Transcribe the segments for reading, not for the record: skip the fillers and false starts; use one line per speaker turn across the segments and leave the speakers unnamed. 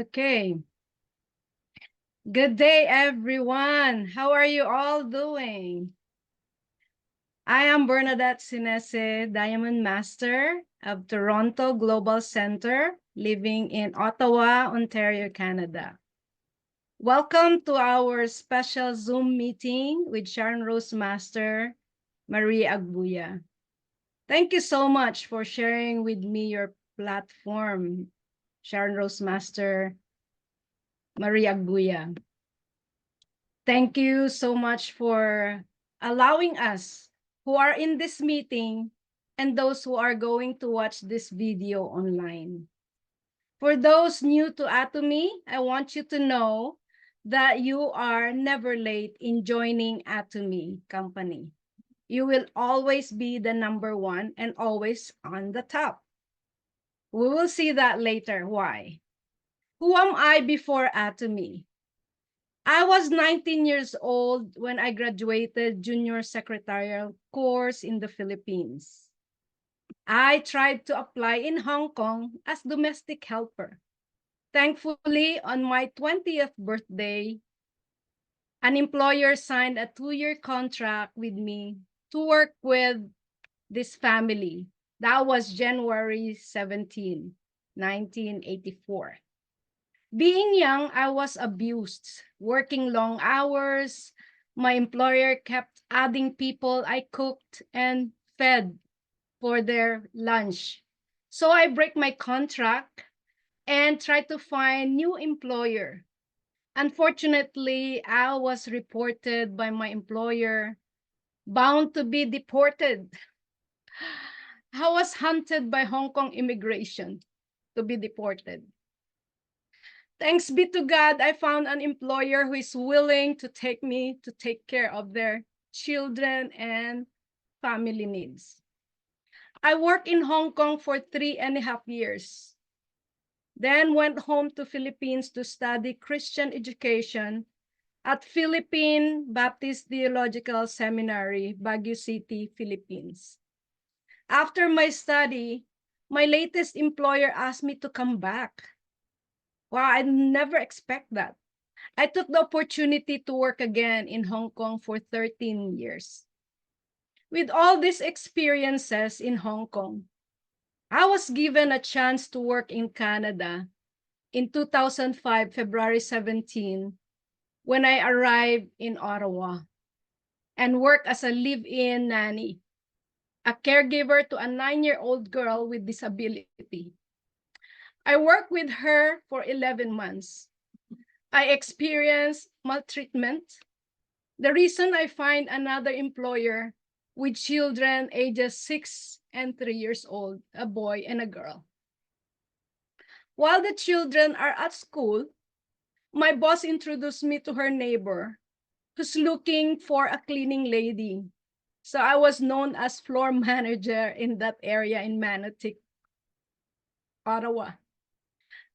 Okay. Good day, everyone. How are you all doing? I am Bernadette Sinese, Diamond Master of Toronto Global Center, living in Ottawa, Ontario, Canada. Welcome to our special Zoom meeting with Sharon Rose Master, Marie Agbuya. Thank you so much for sharing with me your platform, Sharon Rose Master, Marie Agbuya. Thank you so much for allowing us who are in this meeting and those who are going to watch this video online. For those new to Atomy, I want you to know that you are never late in joining Atomy company. You will always be the number one and always on the top. We will see that later. Why? Who am I before Atomy? I was 19 years old when I graduated junior secretarial course in the Philippines. I tried to apply in Hong Kong as domestic helper. Thankfully, on my 20th birthday, an employer signed a 2-year contract with me to work with this family. That was January 17, 1984. Being young, I was abused, working long hours. My employer kept adding people I cooked and fed for their lunch. So I break my contract and try to find new employer. Unfortunately, I was reported by my employer bound to be deported. I was hunted by Hong Kong immigration to be deported. Thanks be to God, I found an employer who is willing to take me to take care of their children and family needs. I worked in Hong Kong for 3.5 years. Then went home to Philippines to study Christian education at Philippine Baptist Theological Seminary, Baguio City, Philippines. After my study, my latest employer asked me to come back. Wow, I never expect that. I took the opportunity to work again in Hong Kong for 13 years. With all these experiences in Hong Kong, I was given a chance to work in Canada in 2005, February 17, when I arrived in Ottawa and worked as a live-in nanny, a caregiver to a 9-year-old girl with disability. I worked with her for 11 months. I experienced maltreatment. The reason I find another employer with children ages 6 and 3 years old, a boy and a girl. While the children are at school, my boss introduced me to her neighbor who's looking for a cleaning lady. So I was known as floor manager in that area in Manotick, Ottawa.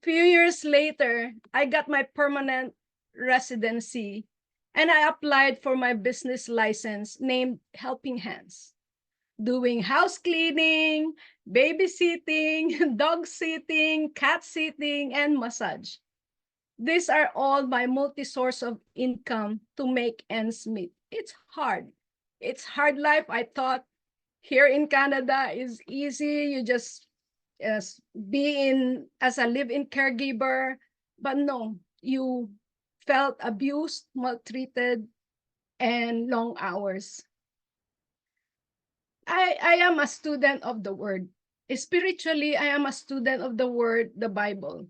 Few years later, I got my permanent residency and I applied for my business license named Helping Hands, doing house cleaning, babysitting, dog sitting, cat sitting, and massage. These are all my multi-source of income to make ends meet. It's hard. It's hard life. I thought here in Canada is easy. You just be in as a live-in caregiver, but no, you felt abused, maltreated, and long hours. I am a student of the word. Spiritually, I am a student of the word, the Bible.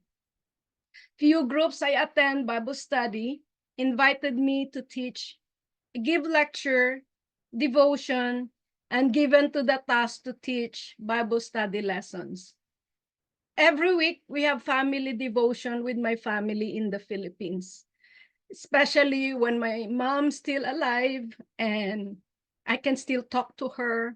Few groups I attend Bible study invited me to teach, give lecture, devotion, and given to the task to teach Bible study lessons. Every week, we have family devotion with my family in the Philippines, especially when my mom's still alive and I can still talk to her.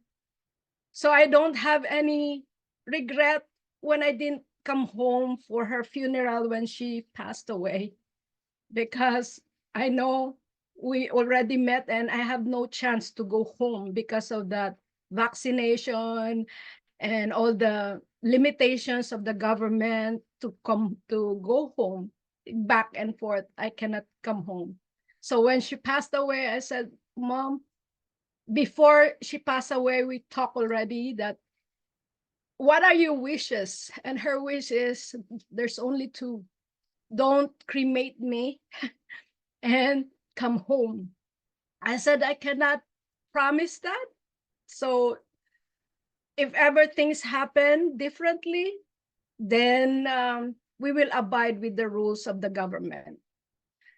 So I don't have any regret when I didn't come home for her funeral when she passed away, because I know we already met and I have no chance to go home because of that vaccination and all the limitations of the government to go home, back and forth. I cannot come home. So when she passed away, I said, Mom, before she passed away, we talked already that what are your wishes? And her wish is there's only two. Don't cremate me and come home. I said I cannot promise that. So if ever things happen differently, then we will abide with the rules of the government.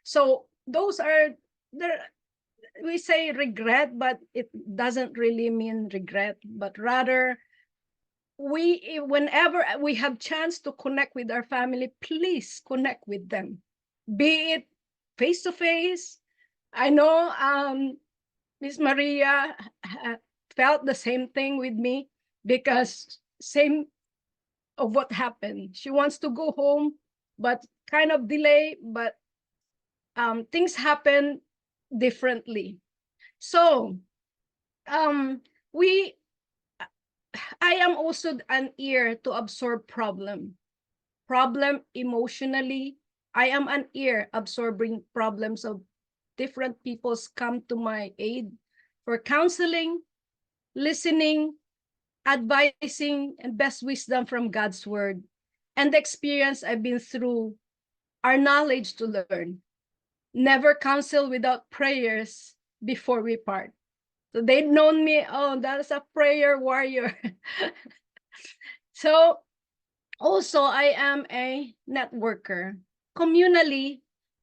So those are there. We say regret, but it doesn't really mean regret, but rather whenever we have chance to connect with our family, please connect with them, be it face to face. I know Miss Maria felt the same thing with me, because same of what happened. She wants to go home, but kind of delay, but things happen differently. So we I am also an ear to absorb problem emotionally. I am an ear absorbing problems of different people's come to my aid for counseling, listening, advising, and best wisdom from God's word. And the experience I've been through are knowledge to learn. Never counsel without prayers before we part. So they've known me, oh, that's a prayer warrior. So also, I am a networker. Communally,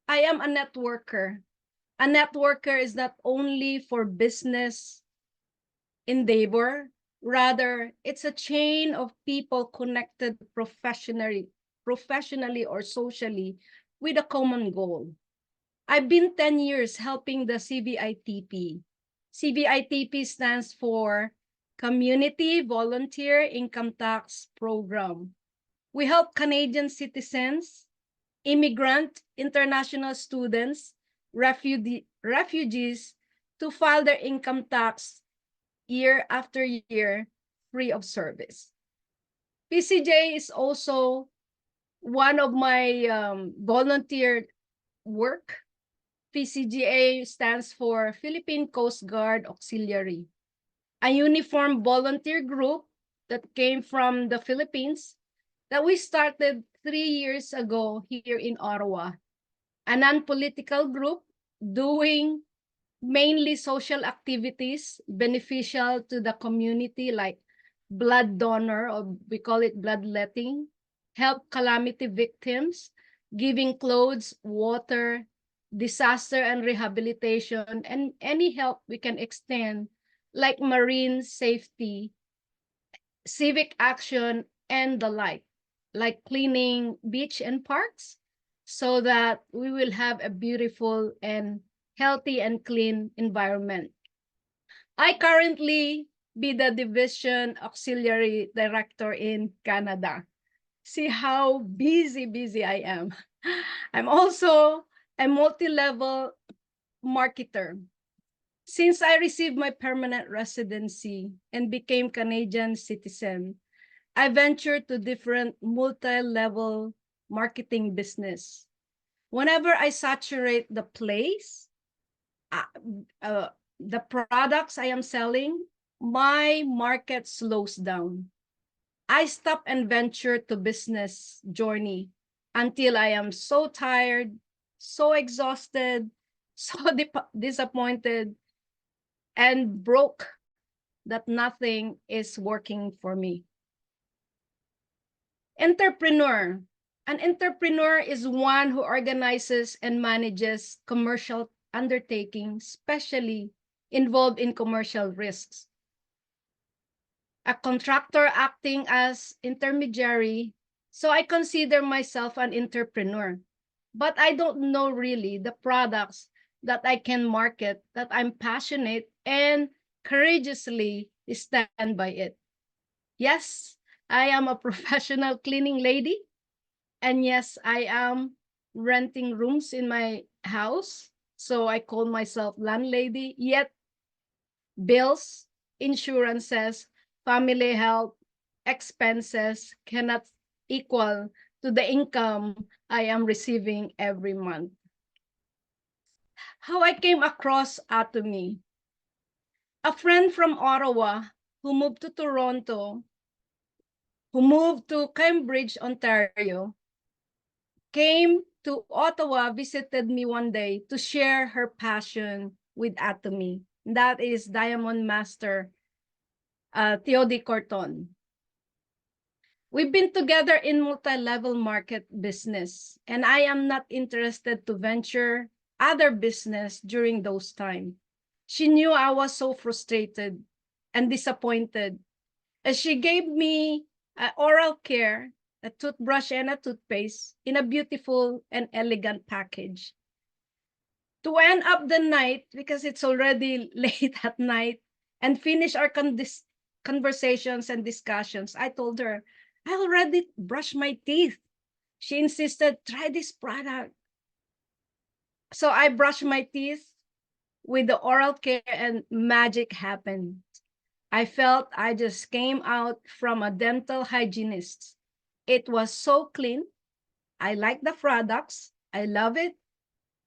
I am a networker. A networker is not only for business endeavor, rather, it's a chain of people connected professionally or socially with a common goal. I've been 10 years helping the CVITP. CVITP stands for Community Volunteer Income Tax Program. We help Canadian citizens, immigrant, international students, refugees to file their income tax year after year free of service. PCJ is also one of my volunteer work. PCGA stands for Philippine Coast Guard Auxiliary, a uniformed volunteer group that came from the Philippines that we started 3 years ago here in Ottawa, a non-political group doing mainly social activities beneficial to the community, like blood donor, or we call it bloodletting, help calamity victims, giving clothes, water, disaster and rehabilitation, and any help we can extend, like marine safety, civic action, and the like cleaning beach and parks, so that we will have a beautiful and healthy and clean environment. I currently be the division auxiliary director in Canada. See how busy I am. I'm also a multi-level marketer. Since I received my permanent residency and became Canadian citizen, I ventured to different multi-level marketing business. Whenever I saturate the place, uh, the products I am selling, my market slows down. I stop and venture to business journey until I am so tired, so exhausted, so disappointed, and broke that nothing is working for me. Entrepreneur. An entrepreneur is one who organizes and manages commercial undertakings, especially involved in commercial risks. A contractor acting as intermediary, so I consider myself an entrepreneur. But I don't know really the products that I can market, that I'm passionate and courageously stand by it. Yes, I am a professional cleaning lady. And yes, I am renting rooms in my house. So I call myself landlady, yet bills, insurances, family health, expenses cannot equal to the income I am receiving every month. How I came across Atomy. A friend from Ottawa who moved to Toronto, who moved to Cambridge, Ontario, came to Ottawa, visited me one day to share her passion with Atomy. That is Diamond Master Theody Corton. We've been together in multi-level market business, and I am not interested to venture other business during those times. She knew I was so frustrated and disappointed as she gave me oral care, a toothbrush and a toothpaste in a beautiful and elegant package. To end up the night, because it's already late at night, and finish our conversations and discussions, I told her, I already brushed my teeth. She insisted, try this product. So I brushed my teeth with the oral care and magic happened. I felt I just came out from a dental hygienist. It was so clean. I like the products. I love it.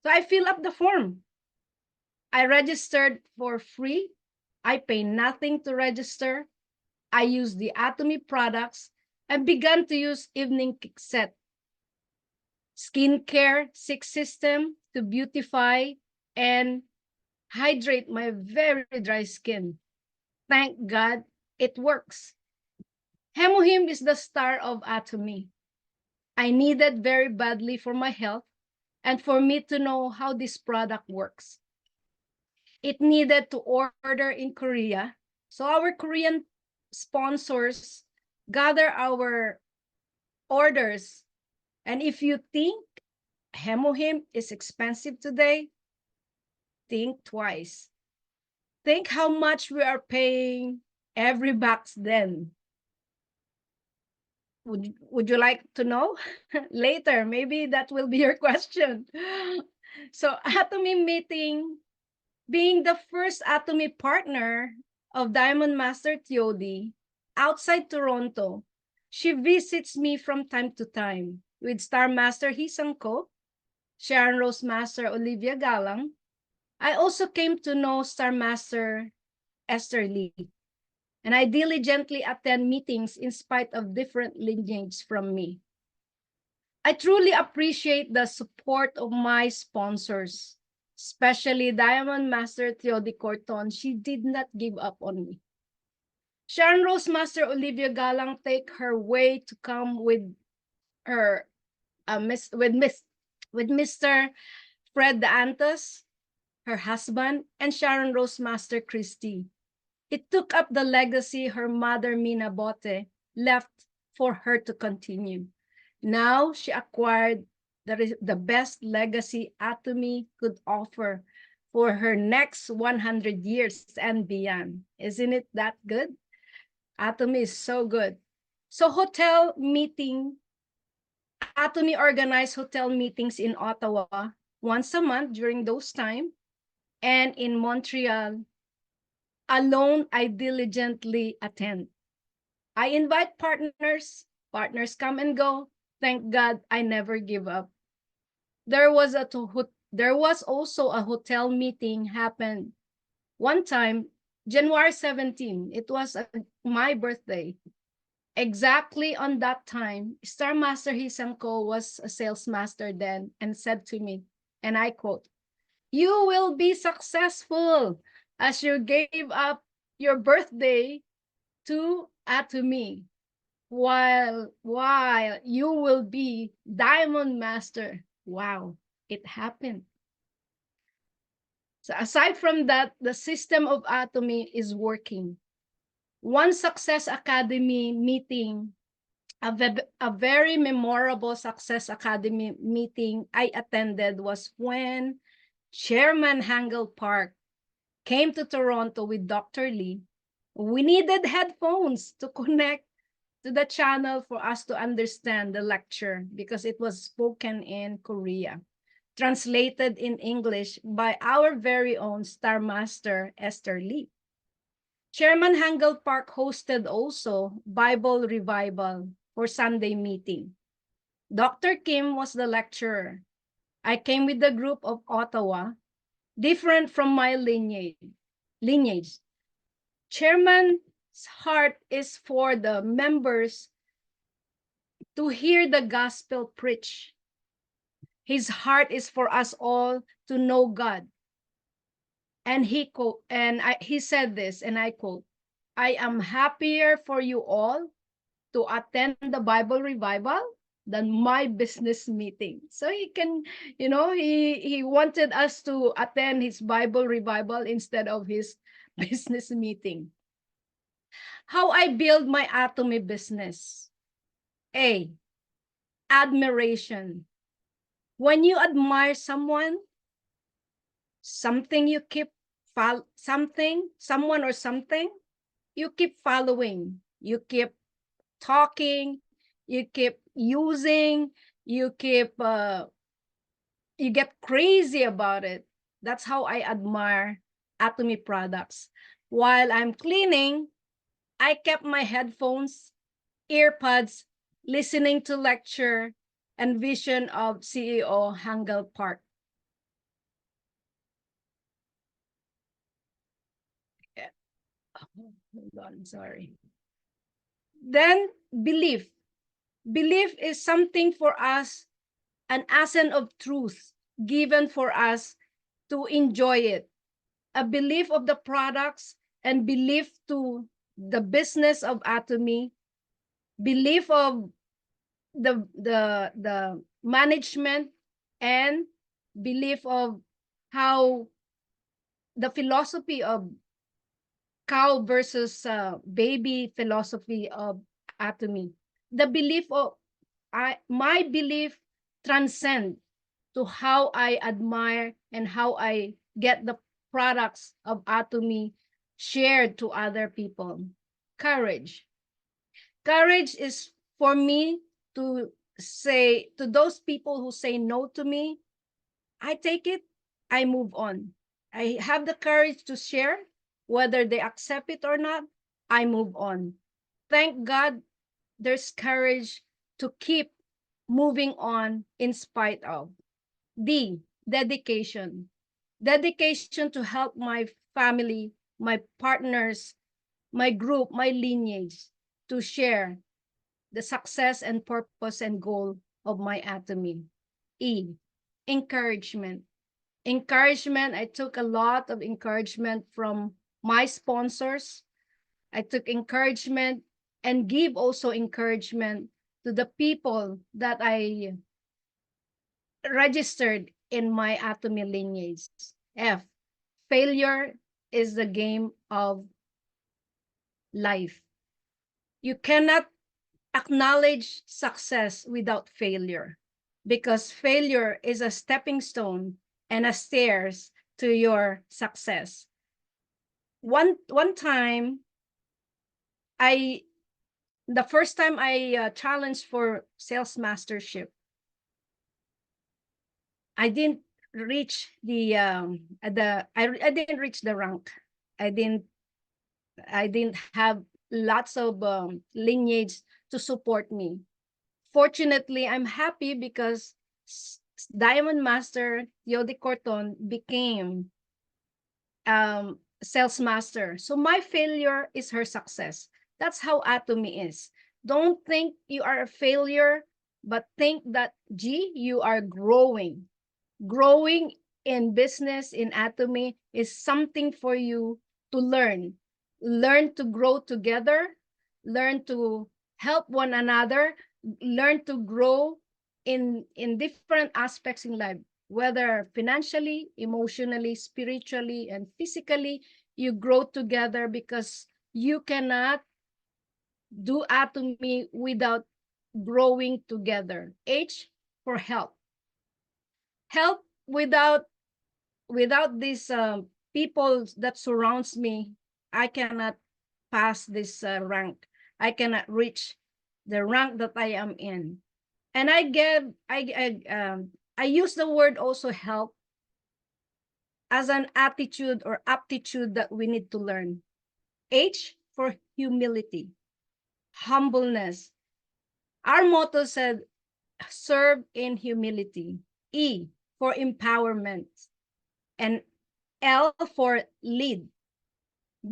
So I fill up the form. I registered for free. I pay nothing to register. I used the Atomy products and began to use evening set skincare six system to beautify and hydrate my very dry skin. Thank God it works. Hemohim is the star of Atomy. I needed very badly for my health and for me to know how this product works. It needed to order in Korea. So our Korean sponsors gather our orders. And if you think Hemohim is expensive today, think twice. Think how much we are paying every box then. Would you like to know? Later, maybe that will be your question. So Atomy meeting, being the first Atomy partner of Diamond Master Theody outside Toronto, she visits me from time to time with Star Master Hisang Ko, Sharon Rose Master Olivia Galang. I also came to know Star Master Esther Lee, and I diligently attend meetings in spite of different lineage from me. I truly appreciate the support of my sponsors, especially Diamond Master Theody Corton. She did not give up on me. Sharon Rose Master Olivia Galang take her way to come with her with Mr. Fred De Antos, her husband, and Sharon Rose Master Christie. It took up the legacy her mother Mina Bote left for her to continue. Now she acquired the best legacy Atomy could offer for her next 100 years and beyond. Isn't it that good? Atomy is so good. So Atomy organized hotel meetings in Ottawa once a month during those time, and in Montreal. Alone, I diligently attend. I invite partners. Partners come and go. Thank God I never give up. There was also a hotel meeting happened one time, January 17. It was my birthday. Exactly on that time, Star Master Hisamko was a sales master then and said to me, and I quote, "You will be successful as you gave up your birthday to Atomy, while you will be Diamond Master." Wow, it happened. So aside from that, the system of Atomy is working. One Success Academy meeting, a very memorable Success Academy meeting I attended was when Chairman Hangel Park came to Toronto with Dr. Lee. We needed headphones to connect to the channel for us to understand the lecture because it was spoken in Korea, translated in English by our very own Star Master Esther Lee. Chairman Hangel Park hosted also Bible Revival for Sunday meeting. Dr. Kim was the lecturer. I came with the group of Ottawa, different from my lineage. Chairman's heart is for the members to hear the gospel preached. His heart is for us all to know God. And he said this, and I quote, "I am happier for you all to attend the Bible revival than my business meeting." So he can, he wanted us to attend his Bible revival instead of his business meeting. How I build my Atomy business. A, admiration. When you admire someone, something you keep someone or something, you keep following, you keep talking, you keep using, you keep you get crazy about it. That's how I admire Atomy products. While I'm cleaning, I kept my headphones, earpods, listening to lecture and vision of CEO Hangel Park. Hold on, sorry. Then belief. Belief is something for us, an ascent of truth given for us to enjoy it. A belief of the products and belief to the business of Atomy, belief of the management, and belief of how the philosophy of cow versus baby philosophy of Atomy. The belief of my belief transcend to how I admire and how I get the products of Atomy shared to other people. Courage. Courage is for me to say to those people who say no to me, I take it, I move on. I have the courage to share, whether they accept it or not, I move on. Thank God there's courage to keep moving on in spite of. D, dedication. Dedication to help my family, my partners, my group, my lineage, to share the success and purpose and goal of my Atomy. E, encouragement. Encouragement, I took a lot of encouragement from my sponsors. I took encouragement and give also encouragement to the people that I registered in my Atomy lineage. F, failure is the game of life. You cannot acknowledge success without failure, because failure is a stepping stone and a stairs to your success. One time, the first time I challenged for sales mastership, I didn't reach I didn't reach the rank. I didn't have lots of lineage to support me. Fortunately, I'm happy because Diamond Master Yodi Corton became sales master. So my failure is her success. That's how Atomy is. Don't think you are a failure, but think that, gee, you are growing. Growing in business, in Atomy, is something for you to learn. Learn to grow together, learn to help one another, learn to grow in different aspects in life, whether financially, emotionally, spiritually, and physically. You grow together because you cannot do Atomy without growing together. H, for help. Help without these people that surrounds me, I cannot pass this rank. I cannot reach the rank that I am in. And I use the word also help as an attitude or aptitude that we need to learn. H, for humility, humbleness. Our motto said, serve in humility. E for empowerment. And L for lead.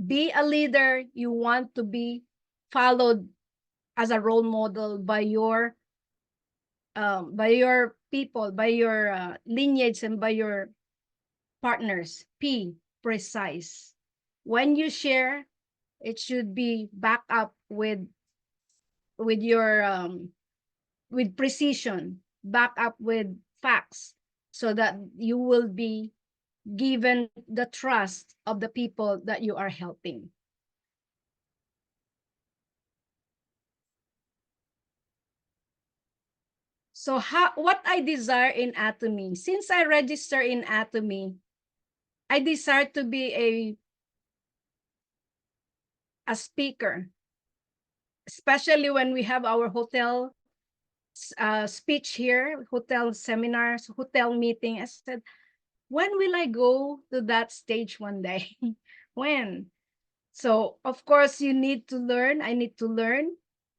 Be a leader. You want to be followed as a role model by your people, by your lineage, and by your partners. P, precise. When you share, it should be backed up with your with precision, back up with facts, so that you will be given the trust of the people that you are helping. So what I desire in Atomy, since I register in Atomy, I desire to be a speaker, especially when we have our hotel speech here, hotel seminars, hotel meeting. I said, when will I go to that stage one day? When? So, of course, you need to learn. I need to learn.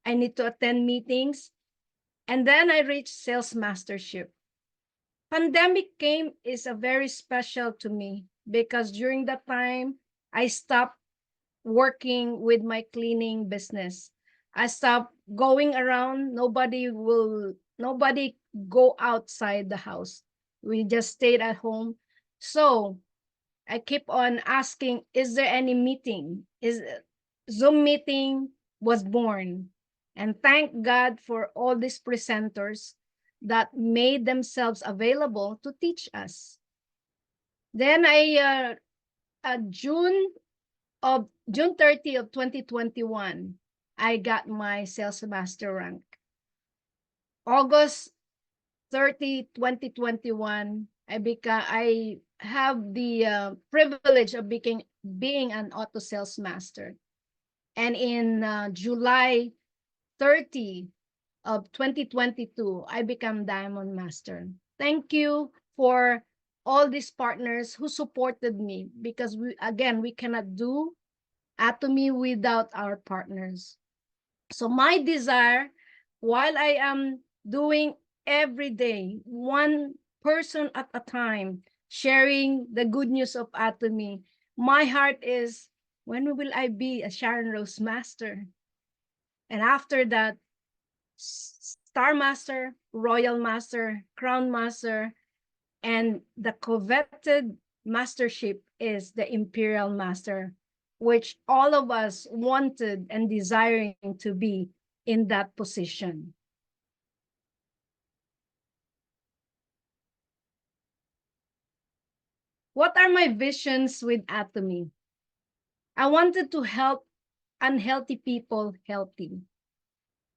I need to attend meetings. And then I reached sales mastership. Pandemic came is a very special to me because during that time, I stopped working with my cleaning business. I stopped going around. Nobody go outside the house. We just stayed at home. So I keep on asking, is there any meeting? Is Zoom meeting was born. And thank God for all these presenters that made themselves available to teach us. Then June of June 30 of 2021, I got my sales master rank. August 30, 2021, I have the privilege of being an auto sales master. And in July 30 of 2022, I become diamond master. Thank you for all these partners who supported me, because we cannot do Atomy without our partners. So my desire, while I am doing every day, one person at a time, sharing the good news of Atomy, my heart is, when will I be a Sharon Rose Master? And after that, Star Master, Royal Master, Crown Master, and the coveted mastership is the Imperial Master, which all of us wanted and desiring to be in that position. What are my visions with Atomy? I wanted to help unhealthy people healthy.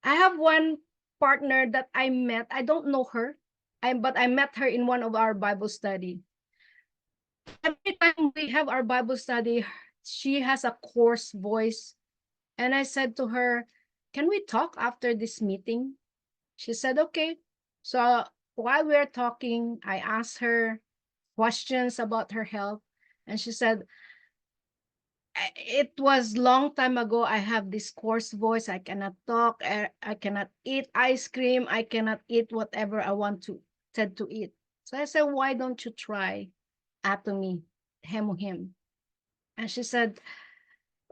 I have one partner that I met. I don't know her, but I met her in one of our Bible study. Every time we have our Bible study, she has a coarse voice. And I said to her, can we talk after this meeting? She said, okay. So while we are talking, I asked her questions about her health. And she said, it was long time ago. I have this coarse voice. I cannot talk. I cannot eat ice cream. I cannot eat whatever I said to eat. So I said, why don't you try Atomy, Hemuhim? And she said,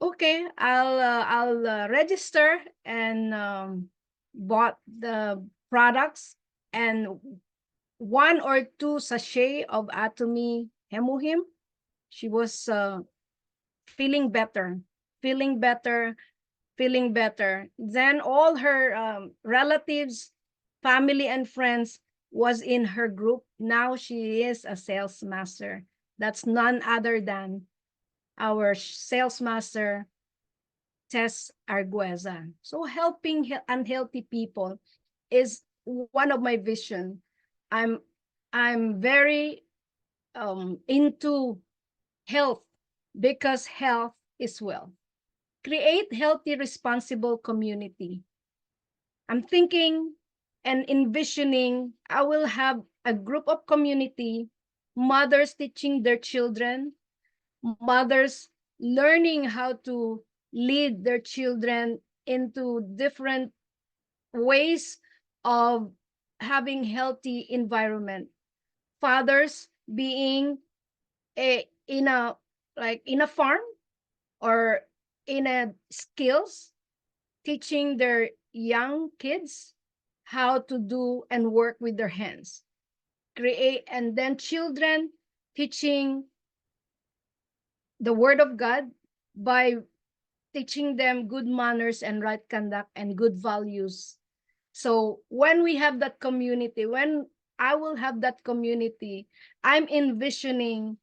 okay, I'll register, and bought the products, and one or two sachet of Atomy Hemuhim. She was feeling better, feeling better, feeling better. Then all her relatives, family, and friends was in her group. Now she is a sales master. That's none other than our sales master, Tess Argueza. So helping unhealthy people is one of my vision. I'm I'm very into health, because health is wealth. Create healthy, responsible community. I'm thinking and envisioning I will have a group of community, mothers teaching their children, mothers learning how to lead their children into different ways of having healthy environment. Fathers being in a like in a farm or in a skills, teaching their young kids how to do and work with their hands. Create, and then children teaching the word of God by teaching them good manners and right conduct and good values. So when we have that community, when I will have that community, I'm envisioning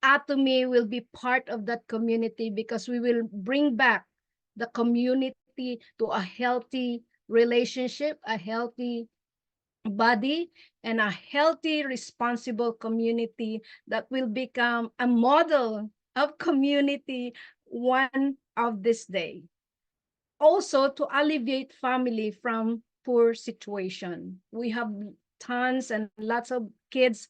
Atomy will be part of that community, because we will bring back the community to a healthy relationship, a healthy body, and a healthy, responsible community that will become a model of community one of this day. Also, to alleviate family from poor situation. We have tons and lots of kids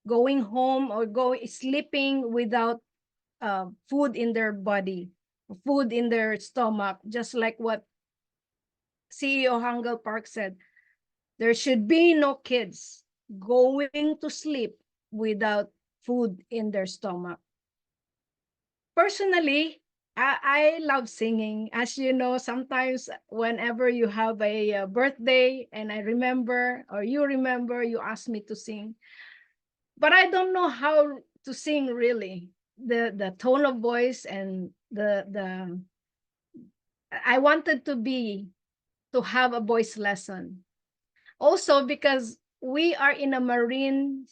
going home or sleeping without food in their body, food in their stomach, just like what CEO Hangul Park said. There should be no kids going to sleep without food in their stomach. Personally, I love singing. As you know, sometimes whenever you have a birthday and I remember, or you remember, you ask me to sing. But I don't know how to sing really. The tone of voice and the I wanted to have a voice lesson. Also because we are in a marine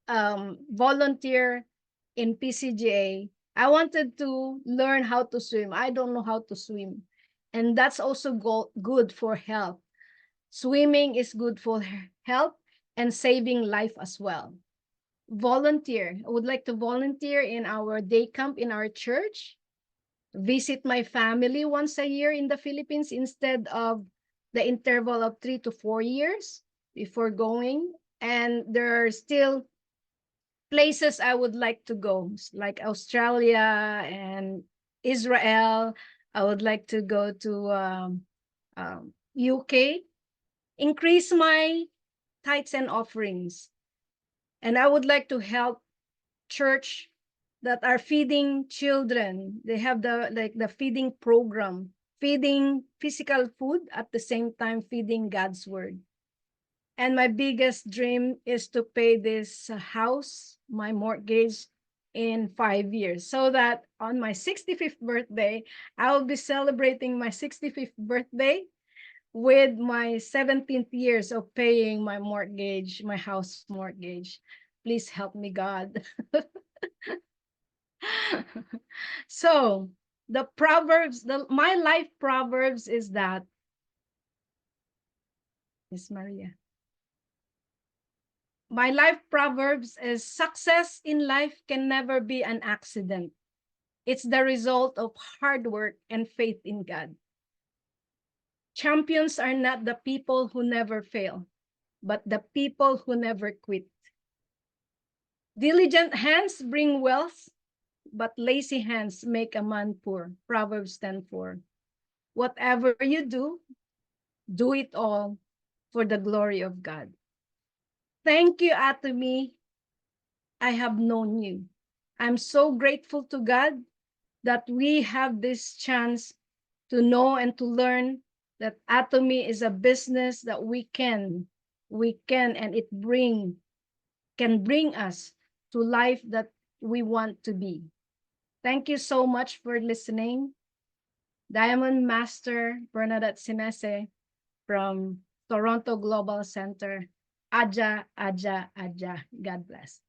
volunteer in PCGA, I wanted to learn how to swim. I don't know how to swim. And that's also good for health. Swimming is good for health and saving life as well. Volunteer. I would like to volunteer in our day camp in our church, visit my family once a year in the Philippines instead of the interval of 3 to 4 years before going. And there are still places I would like to go, like Australia and Israel. I would like to go to UK, increase my tithes and offerings. And I would like to help church that are feeding children. They have the feeding program, feeding physical food at the same time feeding God's word. And my biggest dream is to pay this house, my mortgage, in 5 years, so that on my 65th birthday, I will be celebrating my 65th birthday with my 17th years of paying my mortgage, my house mortgage. Please help me, God. So the proverbs, my life proverbs is that, Miss Maria. My life proverbs is success in life can never be an accident. It's the result of hard work and faith in God. Champions are not the people who never fail, but the people who never quit. Diligent hands bring wealth, but lazy hands make a man poor. Proverbs 10:4. Whatever you do it all for the glory of God. Thank you, Atomy. I have known you. I'm so grateful to God that we have this chance to know and to learn that Atomy is a business that and it can bring us to life that we want to be. Thank you so much for listening. Diamond Master Bernadette Sinese from Toronto Global Center. Aja, Aja, Aja. God bless.